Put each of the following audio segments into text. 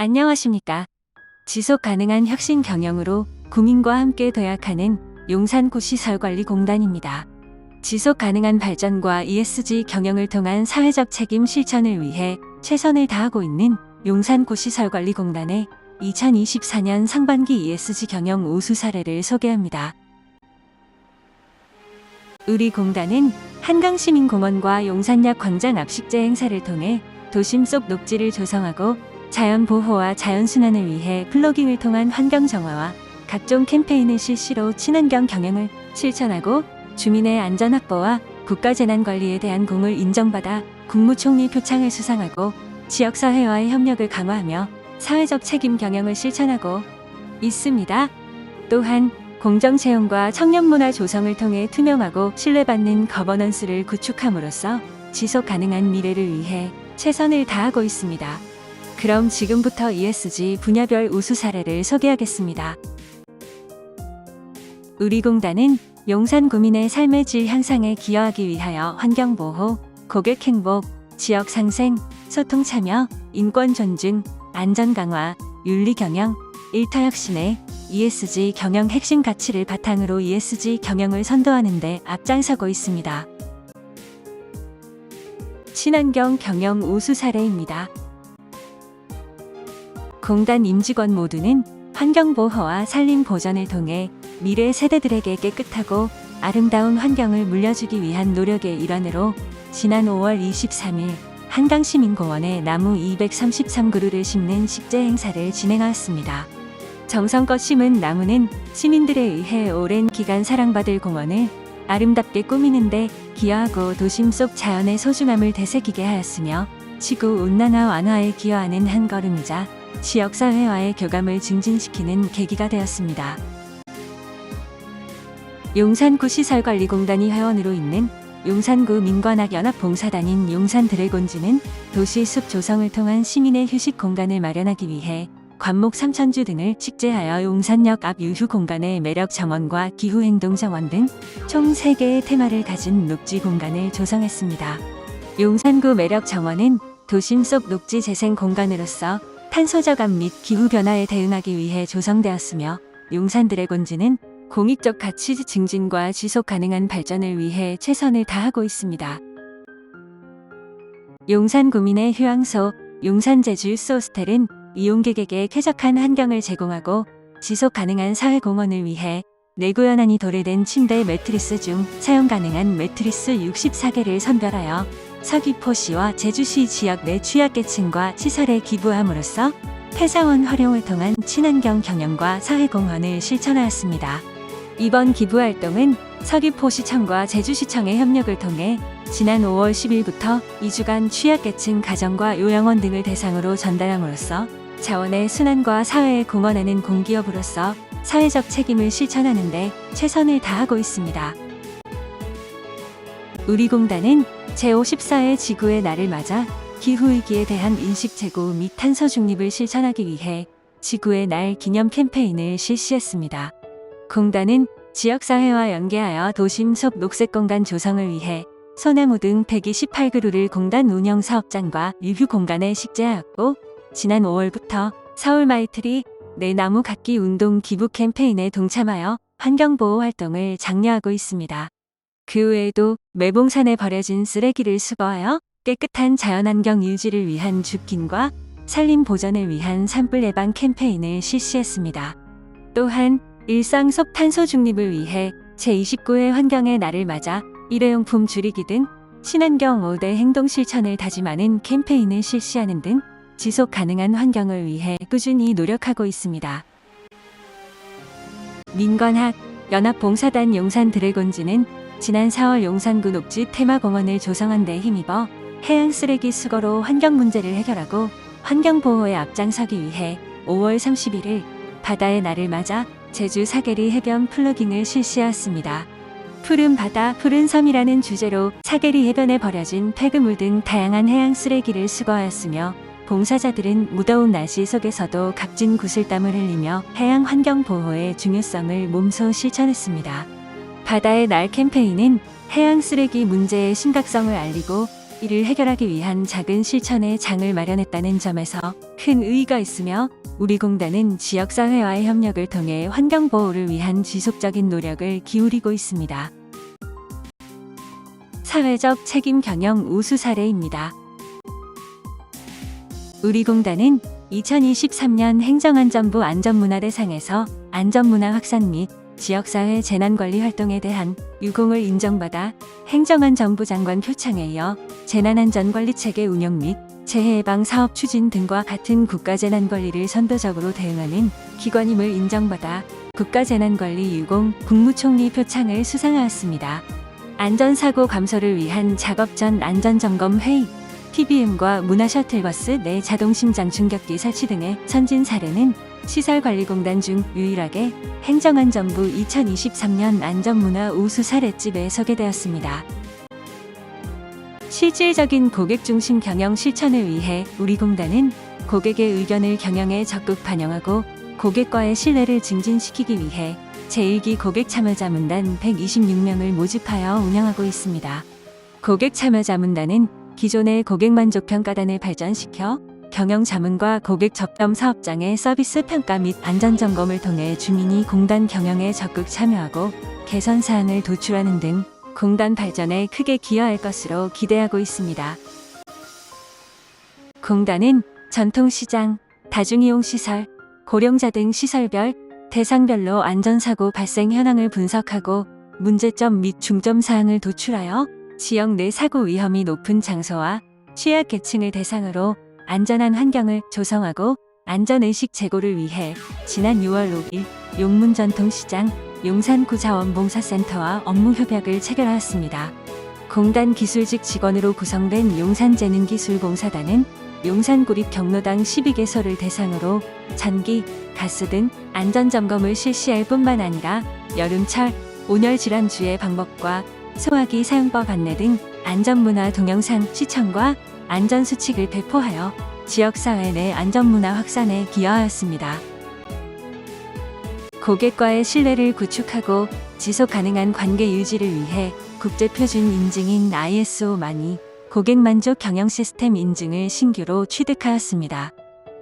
안녕하십니까. 지속 가능한 혁신 경영으로 국민과 함께 도약하는 용산구시설관리공단입니다. 지속 가능한 발전과 ESG 경영을 통한 사회적 책임 실천을 위해 최선을 다하고 있는 용산구시설관리공단의 2024년 상반기 ESG 경영 우수 사례를 소개합니다. 우리 공단은 한강시민공원과 용산역 광장 압식제 행사를 통해 도심 속 녹지를 조성하고 자연 보호와 자연순환을 위해 플로깅을 통한 환경 정화와 각종 캠페인을 실시로 친환경 경영을 실천하고 주민의 안전 확보와 국가재난관리에 대한 공을 인정받아 국무총리 표창을 수상하고 지역사회와의 협력을 강화하며 사회적 책임 경영을 실천하고 있습니다. 또한 공정채용과 청년문화 조성을 통해 투명하고 신뢰받는 거버넌스를 구축함으로써 지속 가능한 미래를 위해 최선을 다하고 있습니다. 그럼 지금부터 ESG 분야별 우수 사례를 소개하겠습니다. 우리 공단은 용산 구민의 삶의 질 향상에 기여하기 위하여 환경보호, 고객 행복, 지역 상생, 소통 참여, 인권 존중, 안전 강화, 윤리 경영, 일터 혁신의 ESG 경영 핵심 가치를 바탕으로 ESG 경영을 선도하는 데 앞장서고 있습니다. 친환경 경영 우수 사례입니다. 공단 임직원 모두는 환경보호와 산림 보전을 통해 미래 세대들에게 깨끗하고 아름다운 환경을 물려주기 위한 노력의 일환으로 지난 5월 23일 한강시민공원에 나무 233그루를 심는 식재 행사를 진행하였습니다. 정성껏 심은 나무는 시민들에 의해 오랜 기간 사랑받을 공원을 아름답게 꾸미는 데 기여하고 도심 속 자연의 소중함을 되새기게 하였으며 지구온난화 완화에 기여하는 한 걸음이자 지역사회와의 교감을 증진시키는 계기가 되었습니다. 용산구 시설관리공단이 회원으로 있는 용산구 민관학연합봉사단인 용산드래곤즈는 도시 숲 조성을 통한 시민의 휴식 공간을 마련하기 위해 관목 3,000주 등을 식재하여 용산역 앞 유휴 공간의 매력 정원과 기후행동 정원 등 총 3개의 테마를 가진 녹지 공간을 조성했습니다. 용산구 매력 정원은 도심 속 녹지 재생 공간으로서 탄소 저감 및 기후변화에 대응하기 위해 조성되었으며 용산 드래곤즈는 공익적 가치 증진과 지속 가능한 발전을 위해 최선을 다하고 있습니다. 용산 구민의 휴양소 용산 제주 소스텔은 이용객에게 쾌적한 환경을 제공하고 지속 가능한 사회공헌을 위해 내구연한이 도래된 침대 매트리스 중 사용 가능한 매트리스 64개를 선별하여 서귀포시와 제주시 지역 내 취약계층과 시설에 기부함으로써 폐사원 활용을 통한 친환경 경영과 사회공헌을 실천하였습니다. 이번 기부활동은 서귀포시청과 제주시청의 협력을 통해 지난 5월 10일부터 2주간 취약계층 가정과 요양원 등을 대상으로 전달함으로써 자원의 순환과 사회에 공헌하는 공기업으로서 사회적 책임을 실천하는 데 최선을 다하고 있습니다. 우리 공단은 제54회 지구의 날을 맞아 기후위기에 대한 인식 제고 및 탄소 중립을 실천하기 위해 지구의 날 기념 캠페인을 실시했습니다. 공단은 지역사회와 연계하여 도심 속 녹색공간 조성을 위해 소나무 등 128그루를 공단 운영 사업장과 유휴 공간에 식재하였고 지난 5월부터 서울 마이트리 내 나무 갖기 운동 기부 캠페인에 동참하여 환경보호 활동을 장려하고 있습니다. 그 외에도 매봉산에 버려진 쓰레기를 수거하여 깨끗한 자연환경 유지를 위한 줍긴과 산림 보전을 위한 산불 예방 캠페인을 실시했습니다. 또한 일상 속 탄소 중립을 위해 제29회 환경의 날을 맞아 일회용품 줄이기 등 친환경 5대 행동 실천을 다짐하는 캠페인을 실시하는 등 지속 가능한 환경을 위해 꾸준히 노력하고 있습니다. 민관학 연합봉사단 용산 드래곤즈는 지난 4월 용산구 녹지 테마공원을 조성한 데 힘입어 해양 쓰레기 수거로 환경 문제를 해결하고 환경보호에 앞장서기 위해 5월 31일 바다의 날을 맞아 제주 사계리 해변 플로깅을 실시하였습니다. 푸른 바다, 푸른 섬이라는 주제로 사계리 해변에 버려진 폐기물 등 다양한 해양 쓰레기를 수거하였으며 봉사자들은 무더운 날씨 속에서도 값진 구슬땀을 흘리며 해양 환경 보호의 중요성을 몸소 실천했습니다. 바다의 날 캠페인은 해양 쓰레기 문제의 심각성을 알리고 이를 해결하기 위한 작은 실천의 장을 마련했다는 점에서 큰 의의가 있으며 우리 공단은 지역사회와의 협력을 통해 환경보호를 위한 지속적인 노력을 기울이고 있습니다. 사회적 책임 경영 우수 사례입니다. 우리 공단은 2023년 행정안전부 안전문화대상에서 안전문화 확산 및 지역사회 재난관리 활동에 대한 유공을 인정받아 행정안전부 장관 표창에 이어 재난안전관리체계 운영 및 재해예방 사업 추진 등과 같은 국가재난관리를 선도적으로 대응하는 기관임을 인정받아 국가재난관리 유공 국무총리 표창을 수상하였습니다. 안전사고 감소를 위한 작업 전 안전점검 회의, PBM과 문화셔틀버스 내 자동심장 충격기 설치 등의 선진 사례는 시설관리공단 중 유일하게 행정안전부 2023년 안전문화 우수 사례집에 소개되었습니다. 실질적인 고객 중심 경영 실천을 위해 우리 공단은 고객의 의견을 경영에 적극 반영하고 고객과의 신뢰를 증진시키기 위해 제1기 고객 참여자 문단 126명을 모집하여 운영하고 있습니다. 고객 참여자 문단은 기존의 고객 만족 평가단을 발전시켜 경영 자문과 고객 접점 사업장의 서비스 평가 및 안전 점검을 통해 주민이 공단 경영에 적극 참여하고 개선 사항을 도출하는 등 공단 발전에 크게 기여할 것으로 기대하고 있습니다. 공단은 전통시장, 다중이용시설, 고령자 등 시설별, 대상별로 안전사고 발생 현황을 분석하고 문제점 및 중점 사항을 도출하여 지역 내 사고 위험이 높은 장소와 취약계층을 대상으로 안전한 환경을 조성하고 안전의식 제고를 위해 지난 6월 5일 용문전통시장 용산구 자원봉사센터와 업무 협약을 체결하였습니다. 공단 기술직 직원으로 구성된 용산재능기술봉사단은 용산구립 경로당 12개소를 대상으로 전기, 가스 등 안전점검을 실시할 뿐만 아니라 여름철, 온열 질환주의 방법과 소화기 사용법 안내 등 안전문화 동영상 시청과 안전수칙을 배포하여 지역사회 내 안전문화 확산에 기여하였습니다. 고객과의 신뢰를 구축하고 지속가능한 관계 유지를 위해 국제표준 인증인 ISO-만이 고객만족 경영시스템 인증을 신규로 취득하였습니다.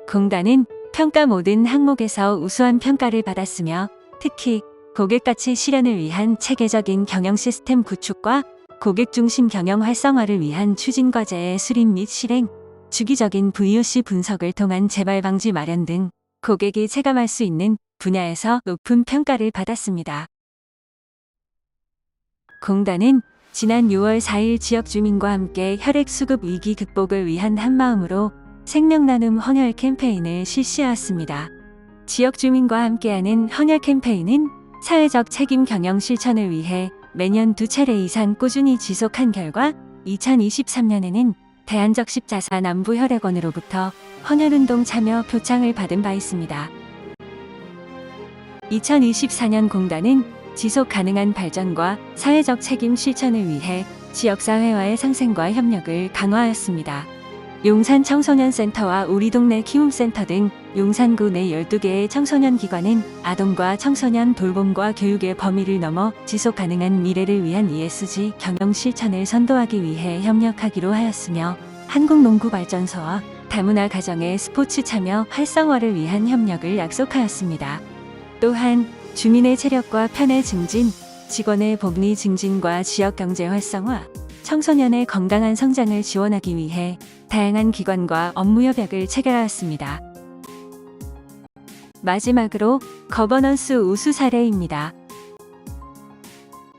공단은 평가 모든 항목에서 우수한 평가를 받았으며 특히 고객가치 실현을 위한 체계적인 경영시스템 구축과 고객 중심 경영 활성화를 위한 추진과제의 수립 및 실행, 주기적인 VOC 분석을 통한 재발 방지 마련 등 고객이 체감할 수 있는 분야에서 높은 평가를 받았습니다. 공단은 지난 6월 4일 지역 주민과 함께 혈액수급 위기 극복을 위한 한마음으로 생명나눔 헌혈 캠페인을 실시하였습니다. 지역 주민과 함께하는 헌혈 캠페인은 사회적 책임 경영 실천을 위해 매년 2차례 이상 꾸준히 지속한 결과 2023년에는 대한적 십자사 남부혈액원으로부터 헌혈운동 참여 표창을 받은 바 있습니다. 2024년 공단은 지속 가능한 발전과 사회적 책임 실천을 위해 지역사회와의 상생과 협력을 강화하였습니다. 용산 청소년센터와 우리 동네 키움센터 등 용산구 내 12개의 청소년 기관은 아동과 청소년 돌봄과 교육의 범위를 넘어 지속 가능한 미래를 위한 ESG 경영 실천을 선도하기 위해 협력하기로 하였으며 한국농구발전소와 다문화 가정의 스포츠 참여 활성화를 위한 협력을 약속하였습니다. 또한 주민의 체력과 편의 증진, 직원의 복리 증진과 지역 경제 활성화, 청소년의 건강한 성장을 지원하기 위해 다양한 기관과 업무 협약을 체결하였습니다. 마지막으로 거버넌스 우수 사례입니다.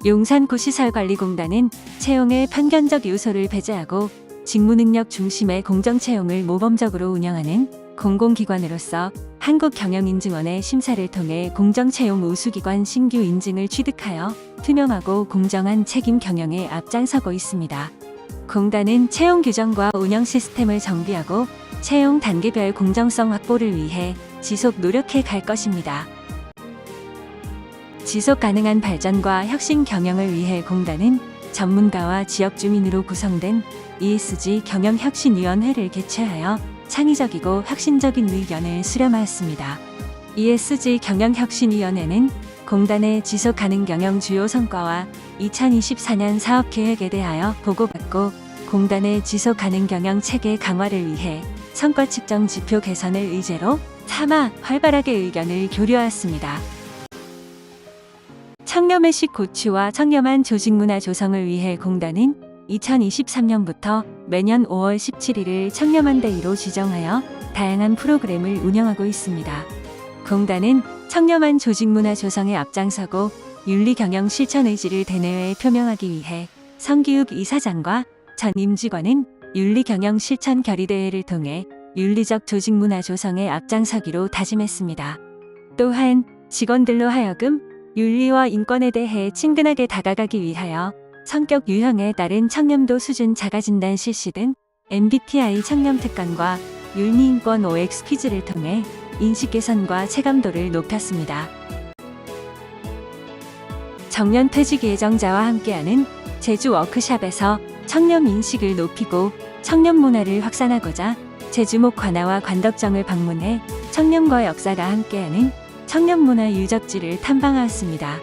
용산구시설관리공단은 채용의 편견적 요소를 배제하고 직무능력 중심의 공정채용을 모범적으로 운영하는 공공기관으로서 한국경영인증원의 심사를 통해 공정채용 우수기관 신규 인증을 취득하여 투명하고 공정한 책임 경영에 앞장서고 있습니다. 공단은 채용 규정과 운영 시스템을 정비하고 채용 단계별 공정성 확보를 위해 지속 노력해 갈 것입니다. 지속 가능한 발전과 혁신 경영을 위해 공단은 전문가와 지역 주민으로 구성된 ESG 경영혁신위원회를 개최하여 창의적이고 혁신적인 의견을 수렴하였습니다. ESG 경영혁신위원회는 공단의 지속가능 경영 주요 성과와 2024년 사업계획에 대하여 보고받고 공단의 지속 가능 경영 체계 강화를 위해 성과 측정 지표 개선을 의제로 삼아 활발하게 의견을 교류하였습니다. 청렴의식 고취와 청렴한 조직문화 조성을 위해 공단은 2023년부터 매년 5월 17일을 청렴한 데이로 지정하여 다양한 프로그램을 운영하고 있습니다. 공단은 청렴한 조직문화 조성에 앞장서고 윤리경영 실천 의지를 대내외에 표명하기 위해 성기욱 이사장과 전 임직원은 윤리경영 실천 결의대회를 통해 윤리적 조직문화 조성에 앞장서기로 다짐했습니다. 또한 직원들로 하여금 윤리와 인권에 대해 친근하게 다가가기 위하여 성격 유형에 따른 청렴도 수준 자가진단 실시 등 MBTI 청렴 특강과 윤리인권 OX 퀴즈를 통해 인식 개선과 체감도를 높였습니다. 정년 퇴직 예정자와 함께하는 제주 워크샵에서 청렴 인식을 높이고 청렴 문화를 확산하고자 제주목 관아와 관덕정을 방문해 청렴과 역사가 함께하는 청렴 문화 유적지를 탐방하였습니다.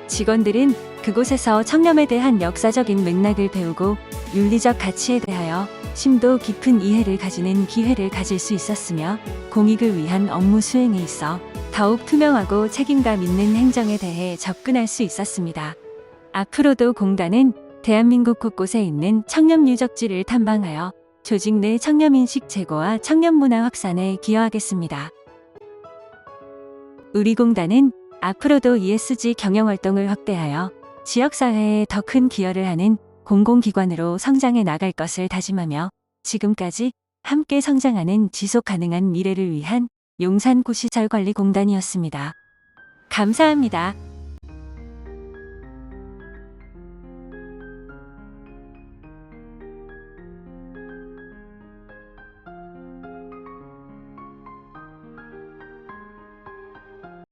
직원들은 그곳에서 청렴에 대한 역사적인 맥락을 배우고 윤리적 가치에 대하여 심도 깊은 이해를 가지는 기회를 가질 수 있었으며 공익을 위한 업무 수행에 있어 더욱 투명하고 책임감 있는 행정에 대해 접근할 수 있었습니다. 앞으로도 공단은 대한민국 곳곳에 있는 청렴 유적지를 탐방하여 조직 내 청렴인식 제고와 청렴문화 확산에 기여하겠습니다. 우리 공단은 앞으로도 ESG 경영활동을 확대하여 지역사회에 더 큰 기여를 하는 공공기관으로 성장해 나갈 것을 다짐하며 지금까지 함께 성장하는 지속가능한 미래를 위한 용산구시설관리공단이었습니다. 감사합니다.